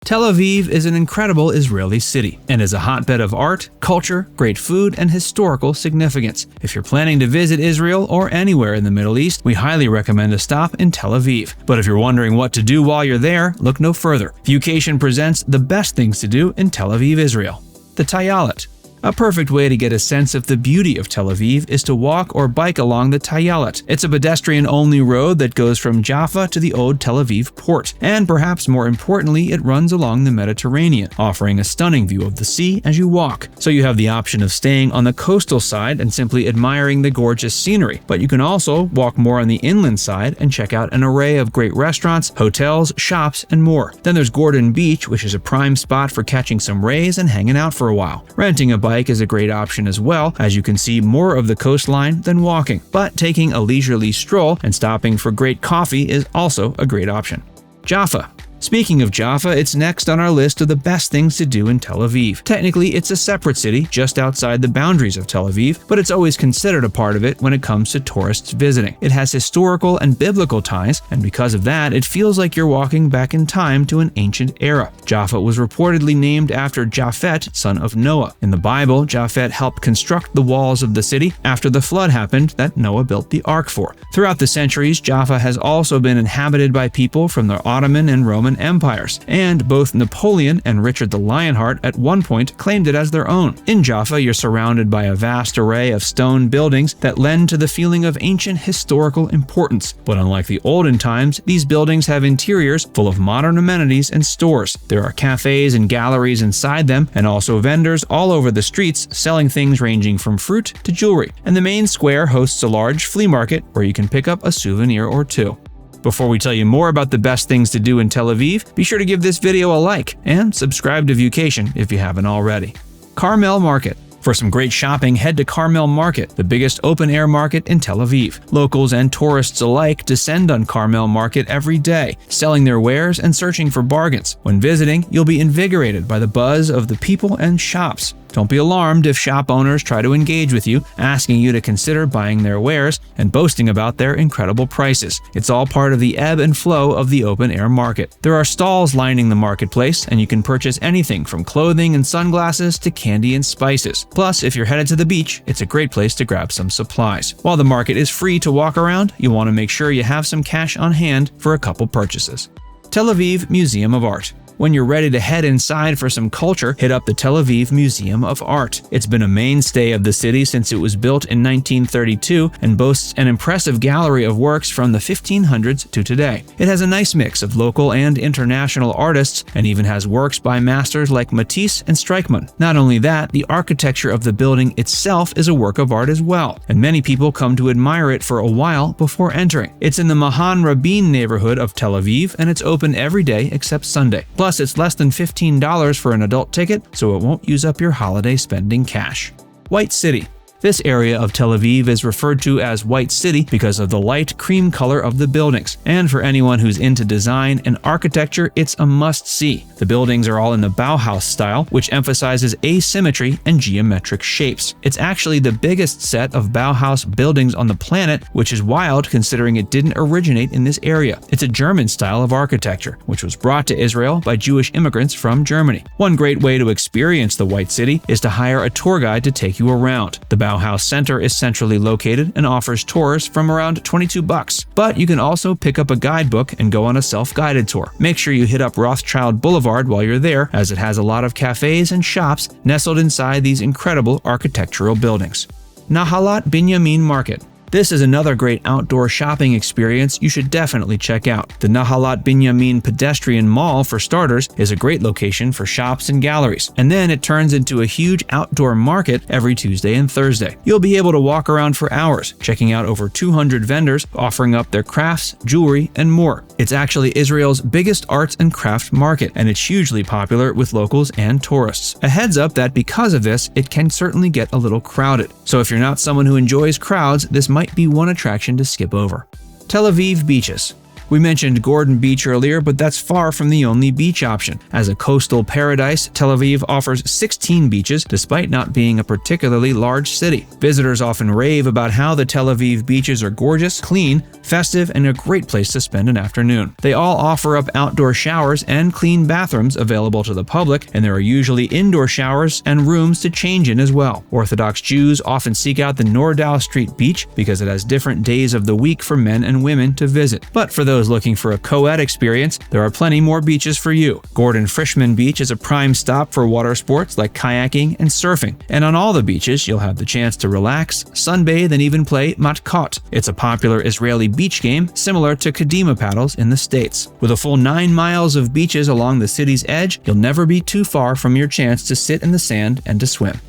Tel Aviv is an incredible Israeli city and is a hotbed of art, culture, great food, and historical significance. If you're planning to visit Israel or anywhere in the Middle East, we highly recommend a stop in Tel Aviv. But if you're wondering what to do while you're there, look no further. Viewcation presents the best things to do in Tel Aviv, Israel. The Tayelet. A perfect way to get a sense of the beauty of Tel Aviv is to walk or bike along the Tayelet. It's a pedestrian-only road that goes from Jaffa to the old Tel Aviv Port, and perhaps more importantly, it runs along the Mediterranean, offering a stunning view of the sea as you walk. So you have the option of staying on the coastal side and simply admiring the gorgeous scenery, but you can also walk more on the inland side and check out an array of great restaurants, hotels, shops, and more. Then there's Gordon Beach, which is a prime spot for catching some rays and hanging out for a while. Renting a bike is a great option as well, as you can see more of the coastline than walking. But taking a leisurely stroll and stopping for great coffee is also a great option. Jaffa. Speaking of Jaffa, it's next on our list of the best things to do in Tel Aviv. Technically, it's a separate city just outside the boundaries of Tel Aviv, but it's always considered a part of it when it comes to tourists visiting. It has historical and biblical ties, and because of that, it feels like you're walking back in time to an ancient era. Jaffa was reportedly named after Japhet, son of Noah. In the Bible, Japhet helped construct the walls of the city after the flood happened that Noah built the ark for. Throughout the centuries, Jaffa has also been inhabited by people from the Ottoman and Roman empires, and both Napoleon and Richard the Lionheart at one point claimed it as their own. In Jaffa, you're surrounded by a vast array of stone buildings that lend to the feeling of ancient historical importance. But unlike the olden times, these buildings have interiors full of modern amenities and stores. There are cafes and galleries inside them, and also vendors all over the streets selling things ranging from fruit to jewelry. And the main square hosts a large flea market where you can pick up a souvenir or two. Before we tell you more about the best things to do in Tel Aviv, be sure to give this video a like and subscribe to Viewcation if you haven't already. Carmel Market. For some great shopping, head to Carmel Market, the biggest open-air market in Tel Aviv. Locals and tourists alike descend on Carmel Market every day, selling their wares and searching for bargains. When visiting, you'll be invigorated by the buzz of the people and shops. Don't be alarmed if shop owners try to engage with you, asking you to consider buying their wares and boasting about their incredible prices. It's all part of the ebb and flow of the open-air market. There are stalls lining the marketplace, and you can purchase anything from clothing and sunglasses to candy and spices. Plus, if you're headed to the beach, it's a great place to grab some supplies. While the market is free to walk around, you want to make sure you have some cash on hand for a couple purchases. Tel Aviv Museum of Art. When you're ready to head inside for some culture, hit up the Tel Aviv Museum of Art. It's been a mainstay of the city since it was built in 1932 and boasts an impressive gallery of works from the 1500s to today. It has a nice mix of local and international artists and even has works by masters like Matisse and Strijkman. Not only that, the architecture of the building itself is a work of art as well, and many people come to admire it for a while before entering. It's in the Mahan Rabin neighborhood of Tel Aviv, and it's open every day except Sunday. Plus, it's less than $15 for an adult ticket, so it won't use up your holiday spending cash. White City. This area of Tel Aviv is referred to as White City because of the light cream color of the buildings. And for anyone who's into design and architecture, it's a must-see. The buildings are all in the Bauhaus style, which emphasizes asymmetry and geometric shapes. It's actually the biggest set of Bauhaus buildings on the planet, which is wild considering it didn't originate in this area. It's a German style of architecture, which was brought to Israel by Jewish immigrants from Germany. One great way to experience the White City is to hire a tour guide to take you around. The Bauhaus Center is centrally located and offers tours from around $22, but you can also pick up a guidebook and go on a self-guided tour. Make sure you hit up Rothschild Boulevard while you're there, as it has a lot of cafes and shops nestled inside these incredible architectural buildings. Nahalat Binyamin Market. This is another great outdoor shopping experience you should definitely check out. The Nahalat Binyamin Pedestrian Mall, for starters, is a great location for shops and galleries, and then it turns into a huge outdoor market every Tuesday and Thursday. You'll be able to walk around for hours, checking out over 200 vendors offering up their crafts, jewelry, and more. It's actually Israel's biggest arts and craft market, and it's hugely popular with locals and tourists. A heads up that because of this, it can certainly get a little crowded. So if you're not someone who enjoys crowds, this might be one attraction to skip over. Tel Aviv Beaches. We mentioned Gordon Beach earlier, but that's far from the only beach option. As a coastal paradise, Tel Aviv offers 16 beaches despite not being a particularly large city. Visitors often rave about how the Tel Aviv beaches are gorgeous, clean, festive, and a great place to spend an afternoon. They all offer up outdoor showers and clean bathrooms available to the public, and there are usually indoor showers and rooms to change in as well. Orthodox Jews often seek out the Nordau Street Beach because it has different days of the week for men and women to visit. But for those looking for a co-ed experience, there are plenty more beaches for you. Gordon Frischman Beach is a prime stop for water sports like kayaking and surfing, and on all the beaches you'll have the chance to relax, sunbathe, and even play matkot. It's a popular Israeli beach game similar to Kadima paddles in the States. With a full 9 miles of beaches along the city's edge, you'll never be too far from your chance to sit in the sand and to swim.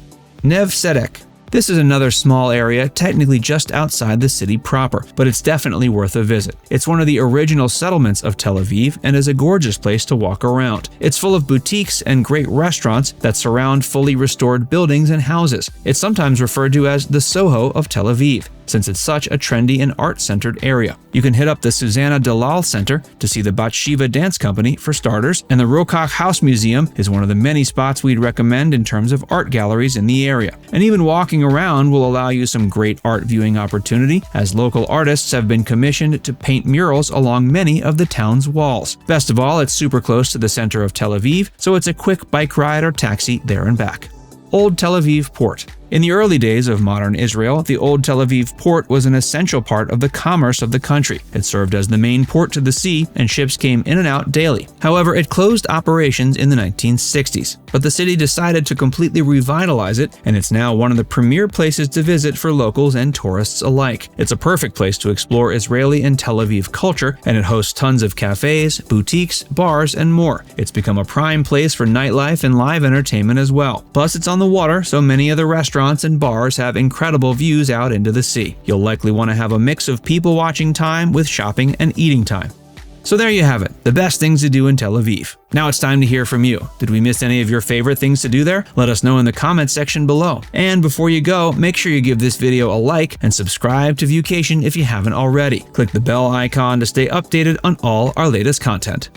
Neve Tzedek. This is another small area, technically just outside the city proper, but it's definitely worth a visit. It's one of the original settlements of Tel Aviv and is a gorgeous place to walk around. It's full of boutiques and great restaurants that surround fully restored buildings and houses. It's sometimes referred to as the Soho of Tel Aviv, since it's such a trendy and art-centered area. You can hit up the Susanna Dalal Center to see the Bat Shiva Dance Company for starters, and the Rokach House Museum is one of the many spots we'd recommend in terms of art galleries in the area. And even walking around will allow you some great art viewing opportunity, as local artists have been commissioned to paint murals along many of the town's walls. Best of all, it's super close to the center of Tel Aviv, so it's a quick bike ride or taxi there and back. Old Tel Aviv Port. In the early days of modern Israel, the Old Tel Aviv Port was an essential part of the commerce of the country. It served as the main port to the sea, and ships came in and out daily. However, it closed operations in the 1960s, but the city decided to completely revitalize it, and it's now one of the premier places to visit for locals and tourists alike. It's a perfect place to explore Israeli and Tel Aviv culture, and it hosts tons of cafes, boutiques, bars, and more. It's become a prime place for nightlife and live entertainment as well. Plus, it's on the water, so many of the restaurants and bars have incredible views out into the sea. You'll likely want to have a mix of people watching time with shopping and eating time. So there you have it, the best things to do in Tel Aviv. Now it's time to hear from you. Did we miss any of your favorite things to do there? Let us know in the comments section below. And before you go, make sure you give this video a like and subscribe to Viewcation if you haven't already. Click the bell icon to stay updated on all our latest content.